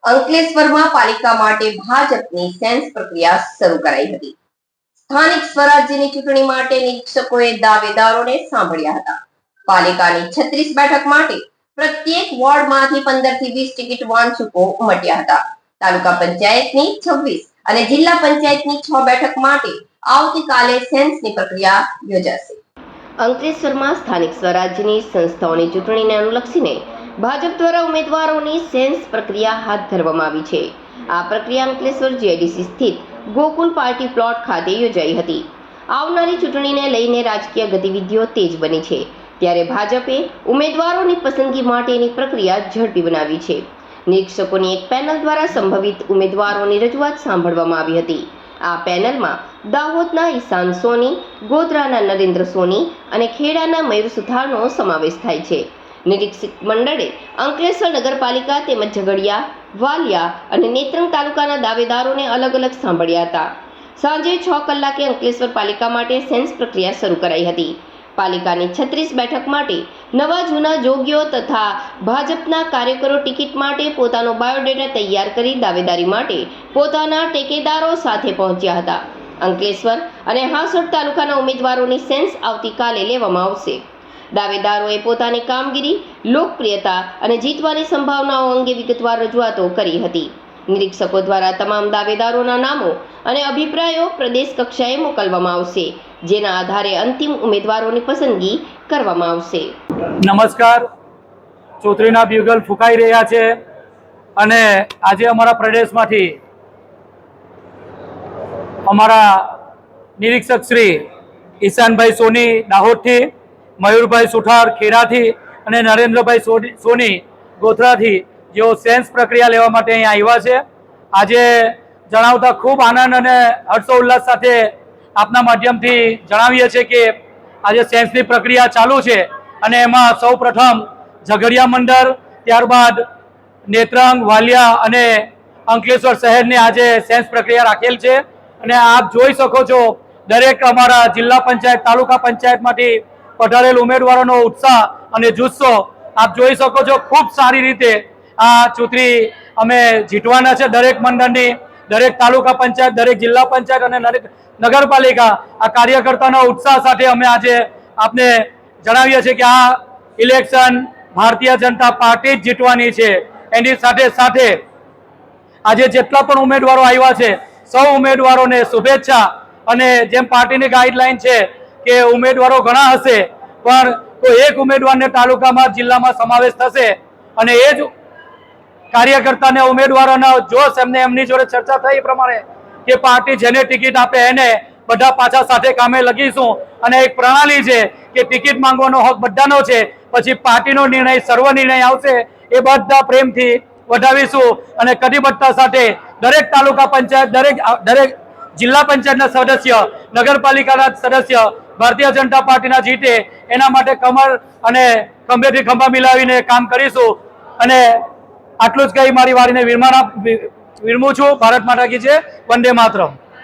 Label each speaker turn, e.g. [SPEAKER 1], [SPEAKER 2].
[SPEAKER 1] અંકલેશ્વરમાં પાલિકા માટે ભાજપની સેન્સ પ્રક્રિયા શરૂ કરાઈ હતી। સ્થાનિક સ્વરાજ્યની ચૂંટણી માટે નિરીક્ષકોએ દાવેદારોને સાંભળ્યા હતા। પાલિકાની 36 બેઠક માટે પ્રત્યેક વોર્ડમાંથી 15 થી 20 ટિકિટ વાંચકો ઉમટ્યા હતા। તાલુકા પંચાયતની 26 અને જિલ્લા પંચાયતની 6 બેઠક માટે આવતીકાલે સેન્સની પ્રક્રિયા યોજાશે। અંકલેશ્વરમાં સ્થાનિક સ્વરાજ્યની સંસ્થાઓની ચૂંટણીને અનુલક્ષીને ભાજપ દ્વારા ઉમેદવારોની સેન્સ પ્રક્રિયા હાથ ધરવામાં આવી છે। આ પ્રક્રિયા અંકલેશ્વર જીઆઈડીસી સ્થિત ગોકુલ પાર્ટી પ્લોટ ખાતે યોજાઈ હતી। આવનારી ચૂંટણીને લઈને રાજકીય ગતિવિધિઓ તેજ બની છે, ત્યારે ભાજપે ઉમેદવારોની પસંદગી માટેની પ્રક્રિયા ઝડપી બનાવી છે। નિરીક્ષકોની એક પેનલ દ્વારા સંભવિત ઉમેદવારોની રજૂઆત સાંભળવામાં આવી હતી। આ પેનલમાં દાહોદના ઈશાન સોની, ગોધરાના નરેન્દ્ર સોની અને ખેડાના મયુર સુથારનો સમાવેશ થાય છે। નિરીક્ષક મંડળે અંકલેશ્વર નગરપાલિકા તેમજ ઝઘડિયા, વાલિયા અને નેત્રંગ તાલુકાના દાવેદારોને અલગ અલગ સાંભળ્યા હતા। સાંજે 6 કલાકે અંકલેશ્વર પાલિકા માટે સેન્સ પ્રક્રિયા શરૂ કરાઈ હતી। પાલિકાની 36 બેઠક માટે નવા જૂના જોગીઓ તથા ભાજપના કાર્યકરો ટિકિટ માટે પોતાનો બાયોડેટા તૈયાર કરી દાવેદારી માટે પોતાના ટેકેદારો સાથે પહોંચ્યા હતા। અંકલેશ્વર અને હાંસોટ તાલુકાના ઉમેદવારોની સેન્સ આવતીકાલે લેવામાં આવશે। દાવેદારોએ પોતાની કામગીરી, લોકપ્રિયતા અને જીતવાની સંભાવનાઓ અંગે વિગતવાર રજૂઆતો કરી હતી। નિરીક્ષકો દ્વારા તમામ દાવેદારોના નામો અને અભિપ્રાયો પ્રદેશ કક્ષાએ મોકલવામાં આવશે, જેના આધારે અંતિમ ઉમેદવારોની પસંદગી કરવામાં આવશે।
[SPEAKER 2] નમસ્કાર, ચૌધરીના બ્યુગલ ફૂંકાઈ રહ્યા છે અને આજે અમારા પ્રદેશમાંથી અમારા નિરીક્ષક શ્રી ઈશાનભાઈ સોની દાહોદથી, મયુરભાઈ સુથાર ખેડાથી અને નરેન્દ્રભાઈ સોની ગોધરાથી જેઓ સેન્સ પ્રક્રિયા લેવા માટે અહીં આવ્યા છે। આજે જણાવતા ખૂબ આનંદ અને હર્ષોલ્લાસ સાથે આપના માધ્યમથી જણાવીએ છીએ કે આજે સેન્સની પ્રક્રિયા ચાલુ છે અને એમાં સૌ પ્રથમ ઝઘડિયા મંડળ, ત્યારબાદ નેત્રંગ, વાલિયા અને અંકલેશ્વર શહેરની આજે સેન્સ પ્રક્રિયા રાખેલ છે। અને આપ જોઈ શકો છો દરેક અમારા જિલ્લા પંચાયત, તાલુકા પંચાયતમાંથી પધારેલ ઉમેદવારોનો ઉત્સાહ અને જુસ્સો આપ જોઈ શકો છો। ખૂબ સારી રીતે આ ચૂંટણી અમે જીતવાના છે। દરેક મંડળની, દરેક તાલુકા પંચાયત, દરેક જિલ્લા પંચાયત અને દરેક નગરપાલિકા આ કાર્યકર્તાના ઉત્સાહ સાથે અમે આજે આપને જણાવીએ છીએ કે આ ઇલેક્શન ભારતીય જનતા પાર્ટી જ જીતવાની છે। એની સાથે સાથે આજે જેટલા પણ ઉમેદવારો આવ્યા છે સૌ ઉમેદવારોને શુભેચ્છા। અને જેમ પાર્ટીની ગાઈડલાઈન છે કે ઉમેદવારો ઘણા હશે પણ કોઈ એક ઉમેદવારને તાલુકામાં, જિલ્લામાં સમાવેશ થશે અને એ જ કાર્યકર્તાને ઉમેદવારોના જોશ એમની જોડે ચર્ચા થઈ એ પ્રમાણે કે પાર્ટી જેને ટિકિટ આપે એને બધા પાછા સાથે કામે લગીશું। અને એક પ્રણાલી છે કે ટિકિટ માંગવાનો હક બધાનો છે, પછી પાર્ટીનો નિર્ણય, સર્વ નિર્ણય આવશે એ બધા પ્રેમથી વધાવીશું અને કટિબદ્ધતા સાથે દરેક તાલુકા પંચાયત, દરેક જિલ્લા પંચાયતના સદસ્ય, નગરપાલિકાના સદસ્ય ભારતીય જનતા પાર્ટીના જીતે એના માટે કમર અને ખંભેથી ખંભા મિલાવીને કામ કરીશું। અને આટલું જ કહી મારી વારીને વિરમું છું। ભારત માતા કી જય, વંદે માતરમ।